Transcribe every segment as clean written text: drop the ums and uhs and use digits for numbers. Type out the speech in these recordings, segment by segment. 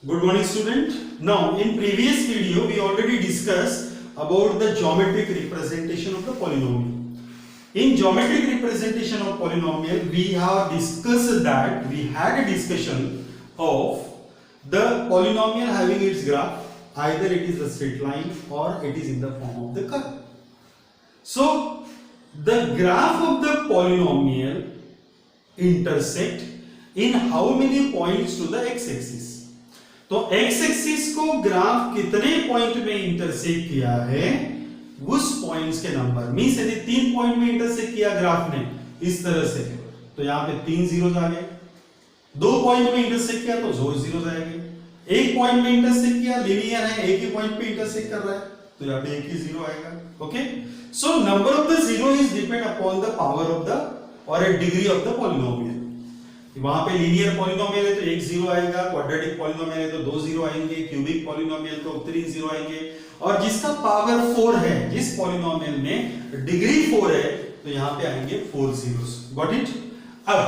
Good morning, student. Now, in previous video, we already discussed about the geometric representation of the polynomial. In geometric representation of polynomial, we have discussed that we had a discussion of the polynomial having its graph. Either it is a straight line or it is in the form of the curve. So, the graph of the polynomial intersect in how many points to the x-axis? तो x axis को graph कितने point में intersect किया है उस points के number means यदि 3 point में इंटरसेक्ट किया ग्राफ ने इस तरह से तो यहाँ पे 3 जीरोस आ गए, 2 पॉइंट में इंटरसेक्ट किया तो 2 जीरोस आएंगे, 1 पॉइंट में इंटरसेक्ट किया लीनियर है एक ही पॉइंट पे इंटरसेक्ट कर रहा है तो यहाँ पे एक ही जीरो आएगा. Okay, so number of the zero is depend upon the power of the और ए डिग्री ऑफ द पॉलिनोमियल. वहां पे लीनियर पॉलिनोमियल है तो एक जीरो आएगा, क्वाड्रेटिक पॉलिनोमियल है तो 2 जीरो आएंगे, क्यूबिक पॉलिनोमियल तो 3 जीरो आएंगे और जिसका पावर 4 है जिस पॉलिनोमियल में डिग्री 4 है तो यहां पे आएंगे 4 जीरोस. Got it. अब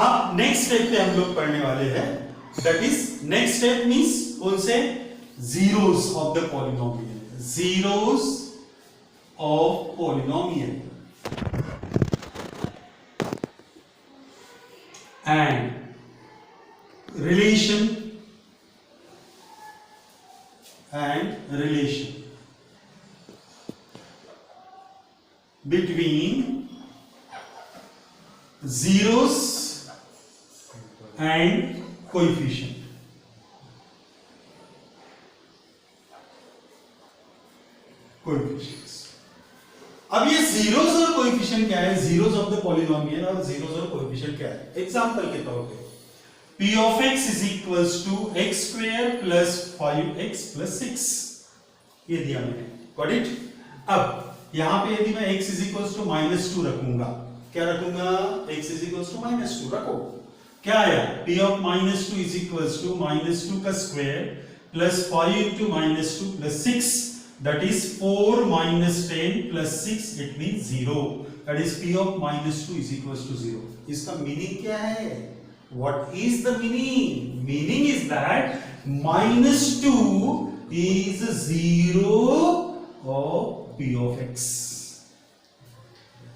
आप नेक्स्ट स्टेप पे हम लोग पढ़ने वाले हैं, that is next step means कौन से zeros of the polynomial. Zeros of polynomial and relation between zeros and coefficient. coefficients. अब ये जीरोस और कोएफिशिएंट क्या है, जीरोस ऑफ द पॉलिनोमियल और जीरोस और कोएफिशिएंट क्या है. एग्जांपल के तौर पे p of x is equals to x square plus 5x plus 6 ये दिया मैंने. Got it. अब यहां पे यदि मैं x is equals to -2 रखूंगा, क्या रखूंगा, x is equals to -2 रखो, क्या आया, p of -2 is equals to -2 का square plus 5 into -2 plus 6 that is 4 minus 10 plus 6 it means 0. that is p of -2 is equals to 0. इसका मीनिंग क्या है, what is the meaning? meaning is that -2 is 0 of p of x.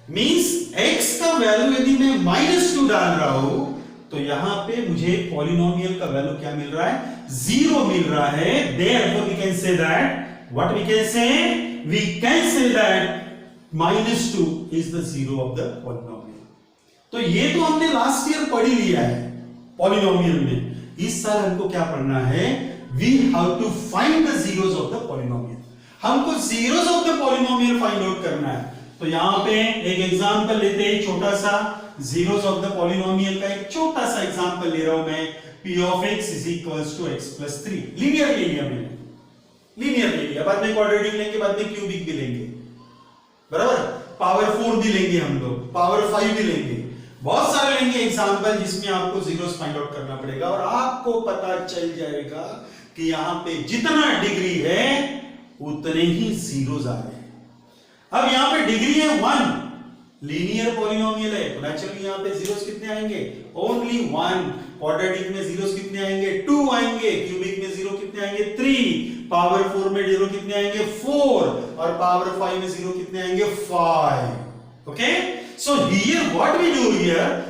means x का value यदि मैं -2 डाल रहा हूं तो यहां पे मुझे पॉलिनोमियल का वैल्यू क्या मिल रहा है, 0 मिल रहा है. therefore we can say that what we can say, we can say that -2 is the zero of the polynomial. तो ये तो हमने लास्ट ईयर पढ़ ही लिया है पॉलिनोमियल में. इस साल हमको क्या पढ़ना है, we have to find the zeros of the polynomial. हमको zeros of the polynomial find out करना है. तो यहां पे एक एग्जांपल लेते हैं छोटा सा, zeros of the polynomial का एक छोटा सा एग्जांपल ले रहा हूं मैं. p of x is equals to x plus 3 linear ले लिया मैंने, लीनियर ले लिया, बाद में क्वाड्रेटिक लेंगे, बाद में क्यूबिक भी लेंगे, बराबर, पावर 4 भी लेंगे हम लोग, पावर 5 भी लेंगे, बहुत सारे लेंगे एग्जांपल जिसमें आपको जीरोस फाइंड आउट करना पड़ेगा और आपको पता चल जाएगा कि यहां पे जितना डिग्री है उतने ही जीरोस आ रहे हैं. अब यहां पे डिग्री है 1, लीनियर पॉलिनोमियल है तो नेचुरली यहां पे जीरोस कितने आएंगे, ओनली 1. क्वाड्रेटिक में जीरोस कितने आएंगे, 2 आएंगे. क्यूबिक में जीरो कितने आएंगे, 3. पावर 4 में जीरो कितने आएंगे, 4. और पावर 5 में जीरो कितने आएंगे, 5. Okay, so here what we do here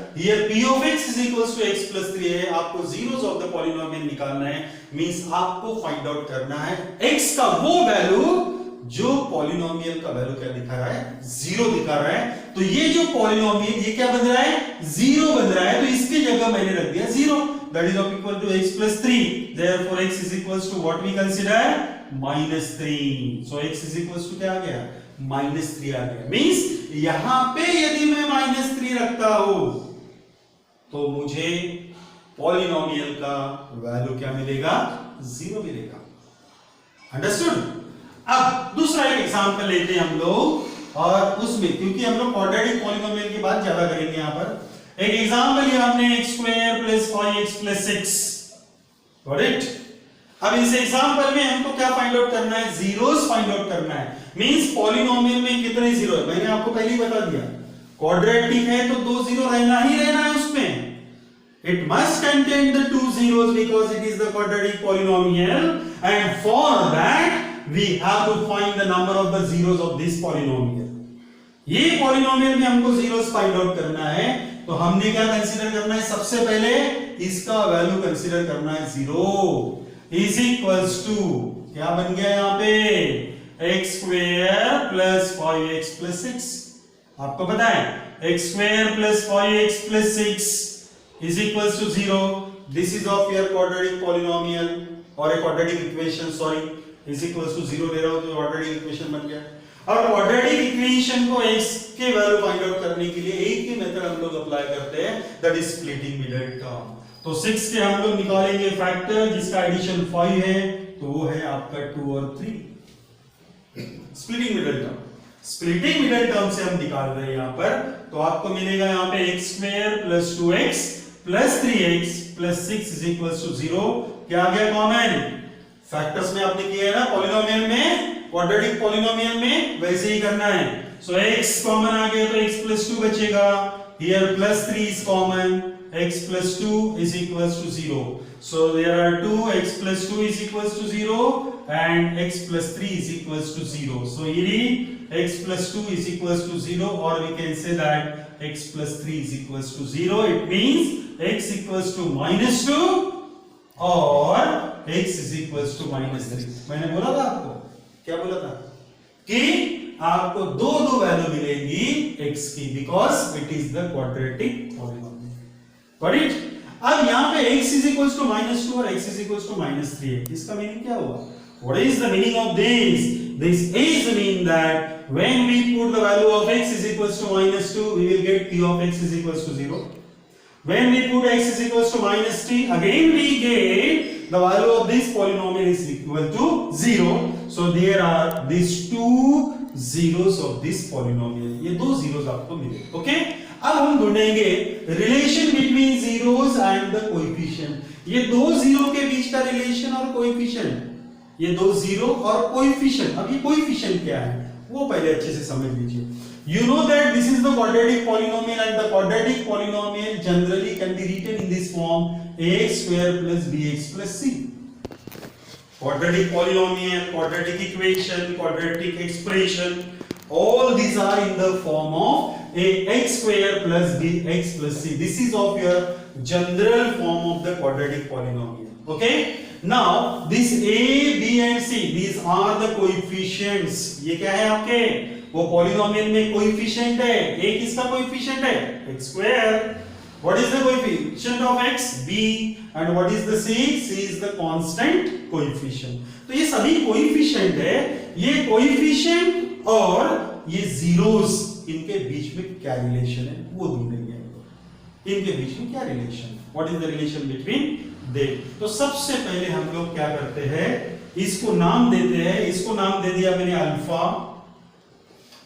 p of x is equals to x plus 3 है. आपको जीरोस ऑफ द पॉलिनोमियल निकालना है, मींस आपको फाइंड आउट करना है x का वो वैल्यू जो पॉलिनोमियल का वैल्यू क्या दिखा रहा है, 0 दिखा रहा है. तो ये जो पॉलिनोमियल ये क्या बन रहा है, 0 बन रहा है, तो इसकी जगह मैंने रख दिया 0. that is equal to x plus 3. therefore x is equals to what we consider -3. so x is equals to क्या आ गया, -3 आ गया. मींस यहां पे यदि मैं -3 रखता हूं तो मुझे पॉलिनोमियल का वैल्यू क्या मिलेगा, 0 मिलेगा. अंडरस्टूड. अब दूसरा एक एग्जांपल लेते हैं हम लोग और उसमें क्योंकि हम लोग क्वाड्रेटिक पॉलिनोमियल की बात ज्यादा करेंगे यहां पर. एक एग्जांपल लिया हमने x square plus 5x plus 6. Got it. अब इस एग्जांपल में हमको क्या फाइंड आउट करना है, जीरोस फाइंड आउट करना है. मींस पॉलिनोमियल में कितने जीरो है, मैंने आपको पहले ही बता दिया, क्वाड्रेटिक है तो 2 जीरो रहना ही रहना है उसमें. It must contain the two zeros because it is the quadratic polynomial, and for that we have to find the number of the zeros of this polynomial. ये polynomial में हमको zeros find out करना है, तो हमने क्या consider करना है? सबसे पहले इसका वैल्यू कंसीडर करना है 0 इज इक्वल्स टू क्या बन गया यहाँ पे x square plus 5x plus 6। आपको पता है x square plus 5x plus 6 is equals to 0. This is of your quadratic polynomial or a quadratic equation, sorry, is equals to 0 ले रहा हूं तो quadratic equation बन गया। और quadratic equation को x के वैल्यू फाइंड आउट करने के लिए एक ही मेथड हम लोग अप्लाई करते हैं, that is splitting middle term। तो 6 के हम लोग निकालेंगे फैक्टर जिसका एडिशन 5 है, तो वो है आपका 2 और 3। Splitting middle term, splitting middle term से हम निकाल रहे हैं यहाँ पर, तो आपको मिलेगा यहाँ पे x square plus 2x plus 3x plus 6 is equals to 0। क्या आ गया कॉमन? फैक्टर्स में आपने किया है ना पॉलिनोमियल में, क्वाड्रेटिक पॉलिनोमियल में वैसे ही करना है। सो x कॉमन आ गया तो x प्लस 2 बचेगा, here plus 3 is common, x plus 2 is equals to 0. So there are 2, x plus 2 is equals to 0 and x plus 3 is equals to 0. So here x plus 2 is equals to 0, or we can say that x plus 3 is equals to 0. It means x equals to minus 2 or x is equals to minus 3. मैंने बोला था आपको, क्या बोला था कि आपको दो वैल्यू मिलेंगी x की, because it is the quadratic polynomial. Got it? अब यहाँ पे x is equals to minus 2 और x is equals to minus 3 है। इसका मीनिंग क्या हुआ? What is the meaning of this? This is mean that when we put the value of x is equals to minus 2, we will get p of x is equals to 0. When we put x is equals to minus 3, again we get the value of this polynomial is equal to 0. So there are these two zeros of this polynomial. ये दो zeros आपको मिले, okay? अब हम ढूंढेंगे relation between zeros and the coefficient. ये दो zero के बीच का रिलेशन और कोएफिशिएंट, ये दो जीरो और कोएफिशिएंट। अब ये कोएफिशिएंट क्या है वो पहले अच्छे से समझ लीजिए। You know that this is the quadratic polynomial and the quadratic polynomial generally can be written in this form ax square plus bx plus c। quadratic polynomial, quadratic equation, quadratic expression, all these are in the form of a x square plus bx plus c. This is of your general form of the quadratic polynomial. Okay? Now this a, b and c, these are the coefficients. ये क्या है आपके? वो polynomial में coefficient है। a किसका coefficient है? x square. What is the coefficient of x? b. And what is the c? c is the constant coefficient. तो ये सभी coefficient है। ये coefficient और ये zeros, इनके बीच में क्या रिलेशन है वो ढूंढेंगे। इनके बीच में क्या relation, what is the relation between they. तो सबसे पहले हम लोग क्या करते हैं, इसको नाम देते हैं। इसको नाम दे दिया मैंने अल्फा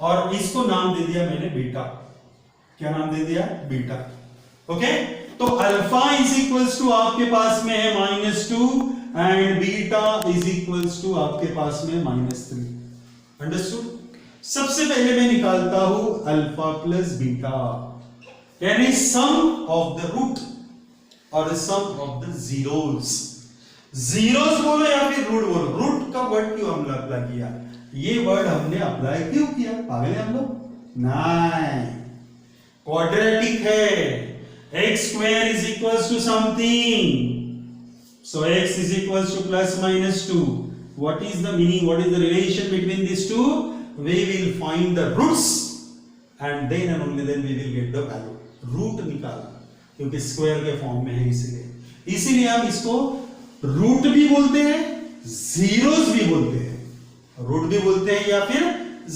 और इसको नाम दे दिया मैंने बीटा। क्या नाम दे दिया? बीटा। ओके, तो अल्फा इज इक्वल्स टू आपके पास में है -2 and beta is equals to आपके पास में -3। अंडरस्टूड? सबसे पहले मैं निकालता हूं अल्फा प्लस बीटा, यानी सम ऑफ द रूट और सम ऑफ द जीरोस। जीरोस बोलो या फिर रूट बोलो, रूट का वर्ड क्यों हमने अप्लाई किया? ये वर्ड हमने अप्लाई क्यों किया? पागल है हम लोग? नहीं, क्वाड्रेटिक है। x square is equals to something, so x is equals to plus minus 2. What is the meaning, what is the relation between these two? We will find the roots and then and only then we will get the value. Root निकाला क्योंकि square के form में है, इसीलिए हम इसको root भी बोलते हैं, जीरोस भी बोलते हैं। रूट भी बोलते हैं या फिर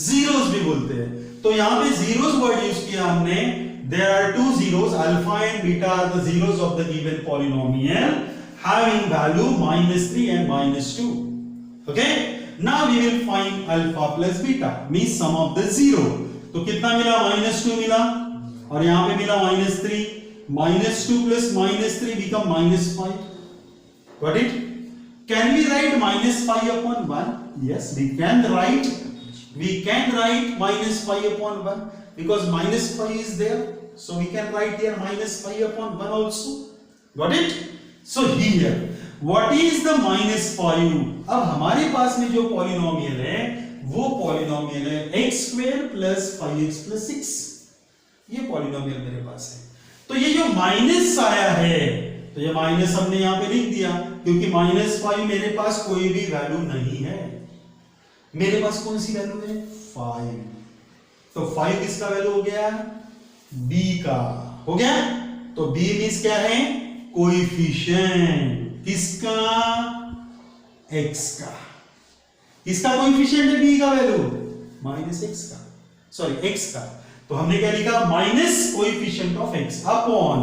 जीरोस भी बोलते हैं। तो यहाँ पे जीरोस वर्ड यूज किया हमने। There are two zeros, alpha and beta are the zeros of the given polynomial having value -3 and -2. Okay? Now we will find alpha plus beta, means sum of the zero. तो कितना मिला? -2 मिला और यहाँ पे मिला -3. -2 plus -3 become -5. Got it? Can we write -5 upon 1? Yes, we can write. We can write -5 upon 1 because -5 is there. So we can write here -5 upon 1 also. Got it? So here what is the -5? अब हमारे पास में जो polynomial है वो polynomial है x² + 5x + 6। ये polynomial मेरे पास है। तो ये जो माइनस आया है, तो ये माइनस हमने यहां पे लिख दिया क्योंकि -5 मेरे पास कोई भी वैल्यू नहीं है। मेरे पास कौन सी वैल्यू है? 5। तो 5 किसका वैल्यू हो गया? b का हो गया। तो b मींस क्या है? कोएफिशिएंट। किसका? x का। किसका कोएफिशिएंट है b का वैल्यू? -x का, सॉरी x का। तो हमने क्या लिखा? Minus coefficient of x upon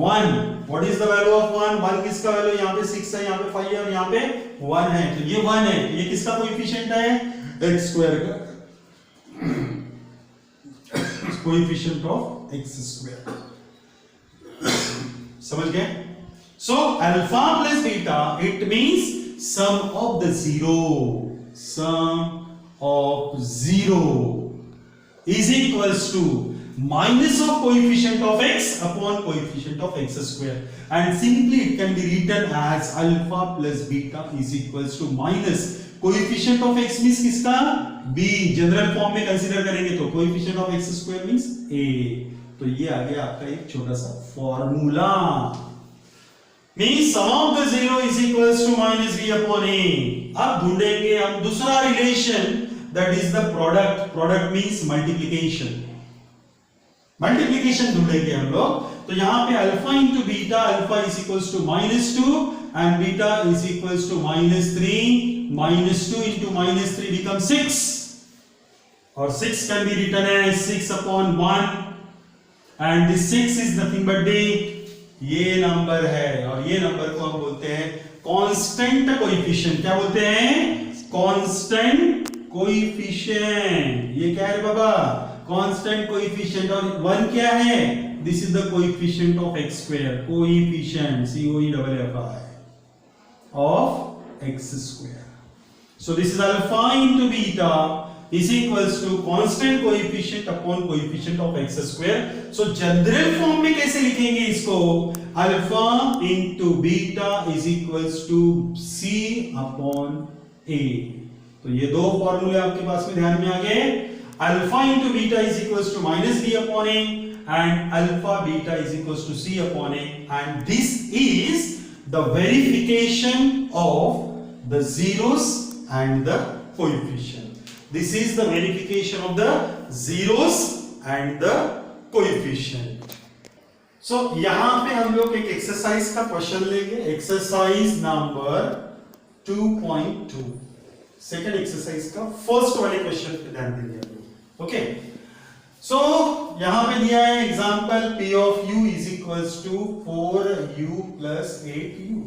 1। What is the value of 1? 1 किसका वैल्यू? यहां पे 6 है, यहां पे 5 है और यहां पे 1 है। तो ये 1 है, तो ये किसका कोएफिशिएंट है? x² का कोएफिशिएंट ऑफ x²। समझ गए? So alpha plus beta it means sum of the zero, sum of 0 is equals to minus of coefficient of x upon coefficient of x², and simply it can be written as alpha plus beta is equals to minus coefficient of x means किसका? b। General form में consider करेंगे तो coefficient of x² means a। तो ये आ गया आपका एक छोटा सा formula. means sum of the 0 is equals to minus b upon a। अब ढूंढेंगे हम दूसरा relation, that is the product। product means multiplication। Multiplication ढूंढेंगे हम लोग। तो यहां पे alpha into beta, alpha is equals to -2 and beta is equals to -3। -2 into -3 become 6 और 6 can be written as 6 upon 1 and this 6 is nothing but d ये नंबर है और ये नंबर को हम बोलते हैं कांस्टेंट कोएफिशिएंट। क्या बोलते हैं? Constant coefficient. ये क्या है बाबा? Constant coefficient. और 1 क्या है? This is the coefficient of x²। Coefficient COEFFI of x²। So this is alpha into beta is equals to constant coefficient upon coefficient of x²। So general form में कैसे लिखेंगे इसको? Alpha into beta is equals to c upon a। तो ये दो फॉर्मूले आपके पास में ध्यान में आ गए। Alpha into beta is equals to -b upon a and alpha beta is equals to c upon a, and this is the verification of the zeros and the coefficient। This is the verification of the zeros and the coefficient। So यहां पे हम लोग एक exercise का question लेंगे। Exercise number 2.2 second exercise का first वाले question पे ध्यान देंगे हम लोग। ओके, सो यहां पे दिया है example p of u is equals to 4u plus 8u।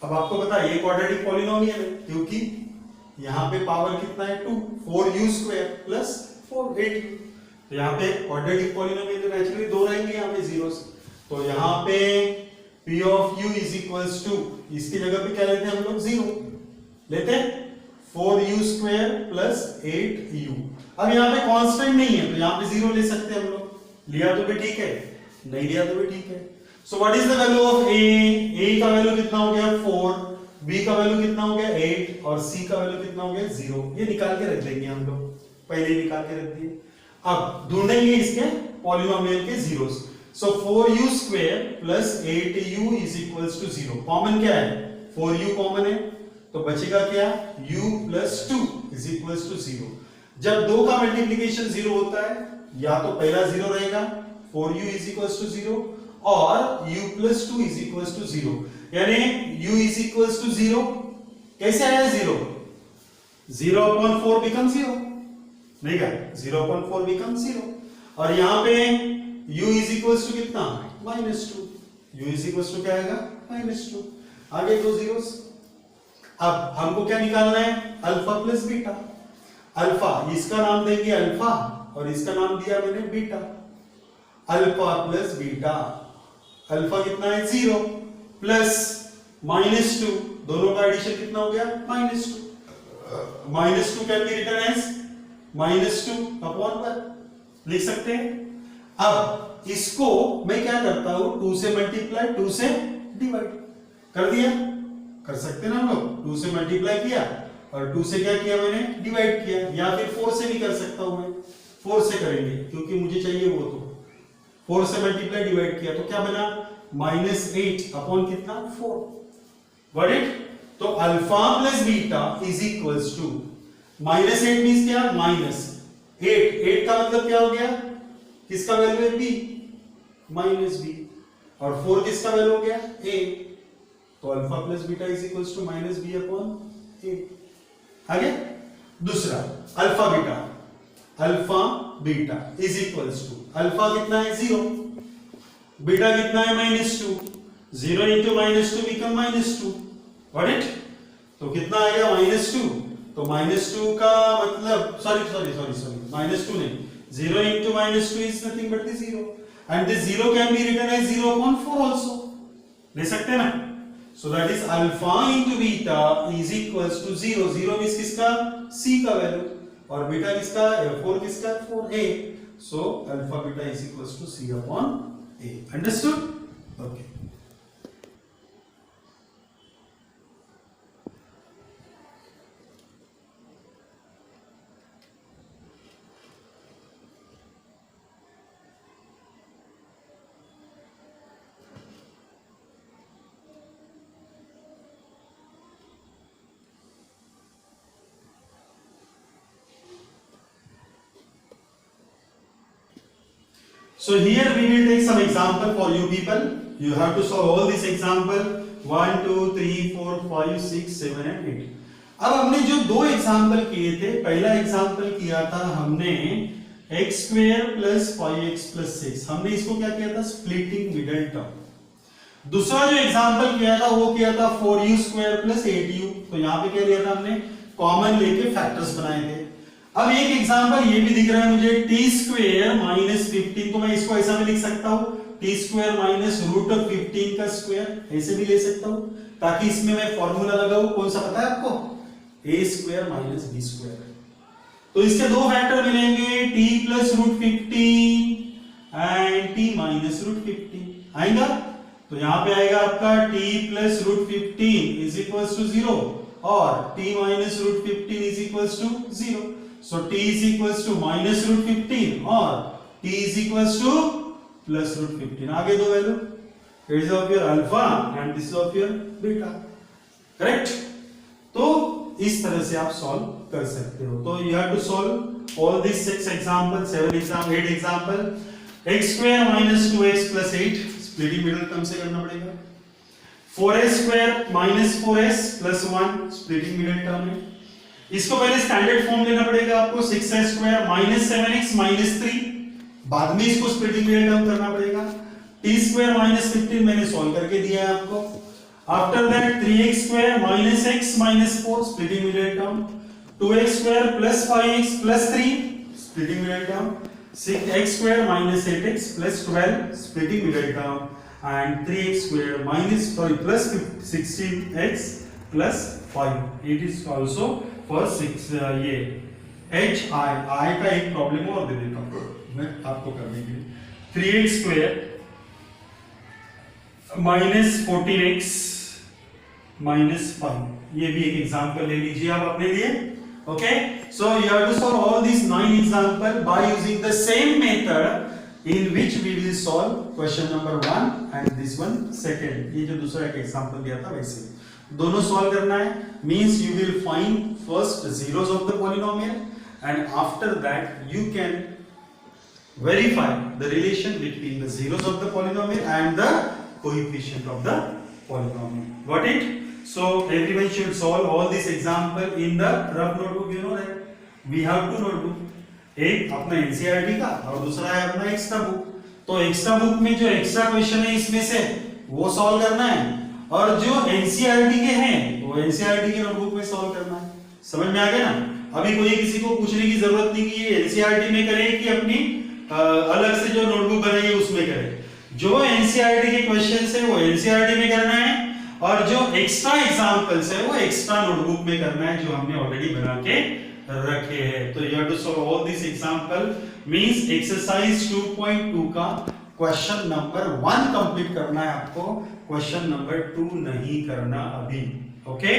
अब आपको पता है ये क्वाड्रेटिक पॉलिनोमियल है क्योंकि यहां पे पावर कितना है? 2। 4u² plus 8u। तो यहां पे क्वाड्रेटिक पॉलिनोमियल तो नेचुरली दो रहेंगे यहां पे जीरोस। तो यहां पे p of u is equals to इसकी जगह पे क्या लेते हैं हम लोग? 0 लेते हैं। 4u² plus 8u। अब यहाँ पे कांस्टेंट नहीं है तो यहाँ पे 0 ले सकते हैं हम लोग। लिया तो भी ठीक है, नहीं लिया तो भी ठीक है। So what is the value of a का वैल्यू कितना हो गया? 4। b का वैल्यू कितना हो गया? 8 और c का वैल्यू कितना हो गया? 0। ये निकाल के रख देंगे हम लोग, पहले ही निकाल के रख दिए। अब ढूंढेंगे इसके पॉलिनोमियल के zeros. So 4u² plus 8u is equals to 0। Common क्या है? 4u कॉमन है तो बचेगा क्या? u plus 2 is equals to 0। जब दो का मल्टीप्लिकेशन 0 होता है या तो पहला 0 रहेगा 4u is equals to 0 और u plus 2 is equals to 0, यानी u is equals to 0। कैसे आया 0? 0 upon 4 becomes 0, नहीं क्या? 0 upon 4 becomes 0। और यहां पे u is equals to कितना? -2। u is equals to क्या आएगा? -2। आगे दो जीरोस। अब हमको क्या निकालना है? Alpha plus beta. अल्फा इसका नाम देंगे अल्फा और इसका नाम दिया मैंने beta. Alpha plus beta. Alpha कितना है? 0 प्लस -2, दोनों का एडिशन कितना हो गया? -2। -2 can be written as -2 upon 1 लिख सकते हैं। अब इसको मैं क्या करता हूं, 2 से मल्टीप्लाई 2 से डिवाइड कर दिया, कर सकते ना हम लोग, 2 से मल्टीप्लाई किया और 2 से क्या किया मैंने, डिवाइड किया, या फिर 4 से भी कर सकता हूं मैं, 4 से करेंगे क्योंकि मुझे चाहिए वो, तो 4 से मल्टीप्लाई डिवाइड किया तो क्या बना, -8 अपॉन कितना 4, गॉट इट। तो alpha plus beta is equals to -8 means क्या, -8 का मतलब क्या हो गया, किसका वैल्यू है b, -b, और 4 किसका वैल्यू हो गया a, तो alpha plus beta is equals to -b upon a। आगे दूसरा alpha beta is equals to, alpha कितना है 0, बीटा कितना है -2, 0 into -2 become -2, गॉट इट। तो कितना आएगा -2, तो -2 का मतलब सॉरी -2 नहीं, 0 into -2 is nothing but the 0, and this 0 can be written as 0 upon 4 also, ले सकते हैं ना। So that is alpha into beta is equals to 0, 0 means किसका, c का वैल्यू, और बीटा किसका, 4 किसका, 4a, so alpha beta is equals to c upon a, understood, okay। So here we will take some example for you people. You have to solve all this example 1, 2, 3, 4, 5, 6, 7 and 8. अब हमने जो दो example किए थे, पहला example किया था हमने x square plus 5x plus 6, हमने इसको क्या किया था, स्प्लिटिंग मिडिल टर्म। दूसरा जो एग्जाम्पल किया था वो किया था 4u स्क्वायर प्लस 8u, तो यहाँ पे क्या लिया था हमने, कॉमन लेके फैक्टर्स बनाए थे। अब एक एग्जांपल ये भी दिख रहा है मुझे, t स्क्वायर माइनस 15, तो मैं इसको ऐसा भी लिख सकता हूँ, t square minus root of 15 का स्क्वायर, ऐसे भी ले सकता हूँ, ताकि इसमें मैं फॉर्मूला लगाऊं, कौन सा पता है आपको, a square minus b square. तो इसके दो फैक्टर मिलेंगे, t plus root 15 and t minus root 15 आएगा। तो यहाँ पे आएगा आपका t plus root 15 is equals to 0 और t minus root 15 is equals to 0। So t is equals to minus root 15 और t is equals to plus root 15, आगे दो value, it is of your alpha and this is of your beta, correct। तो इस तरह से आप solve कर सकते हो। तो you have to solve all these 6 example, 7 example, 8 example, x square minus 2x plus 8 splitting middle term से करना पड़ेगा, 4s square minus 4s plus 1 splitting middle term है। इसको पहले स्टैंडर्ड फॉर्म लेना पड़ेगा आपको, 6s square minus 7x minus 3, बाद में इसको स्प्लिटिंग मिडिल टर्म करना पड़ेगा। t स्क्वायर माइनस 15 मैंने सॉल्व करके दिया है आपको। After that 3x square minus x minus 4 splitting middle term, 2x square plus 5x plus 3 splitting middle term, 6x square minus 8x plus 12 splitting middle term, and 3x square minus plus 16x plus 5, it is also for 6। ये h i का एक problem और दे देता हूं मैं आपको करने के लिए, 3x square minus 14x minus 5, ये भी एक एग्जांपल ले लीजिए आप अपने लिए, okay. So you have to solve all this 9 example by using the same method in which we will solve question number 1 and this one second. ये जो दूसरा एक एग्जांपल दिया था वैसे दोनों सॉल्व करना है, means you will find first zeros of the polynomial and after that you can verify the relation between the zeros of the polynomial and the coefficient of the polynomial, got it। So everyone should solve all this example in the rough notebook, you know that we have two notebook, एक अपना NCERT का और दूसरा है अपना extra book. तो extra book में जो एक्स्ट्रा क्वेश्चन है इसमें से वो सॉल्व करना है, और जो एनसीईआरटी के हैं वो एनसीईआरटी के नोटबुक में सॉल्व करना है। समझ में आ गया ना। अभी कोई किसी को पूछने की जरूरत नहीं कि ये एनसीईआरटी में करे कि अपनी अलग से जो नोटबुक बनाई है उसमें करे। जो एनसीईआरटी के क्वेश्चंस है वो एनसीईआरटी में करना है, और जो एक्स्ट्रा एग्जांपल्स है वो एक्स्ट्रा नोटबुक में करना है, जो हमने ऑलरेडी बना के रखे हैं। तो you have to solve all this example, means exercise 2.2 का क्वेश्चन नंबर 1 कंप्लीट करना है आपको, क्वेश्चन नंबर 2 नहीं करना अभी। ओके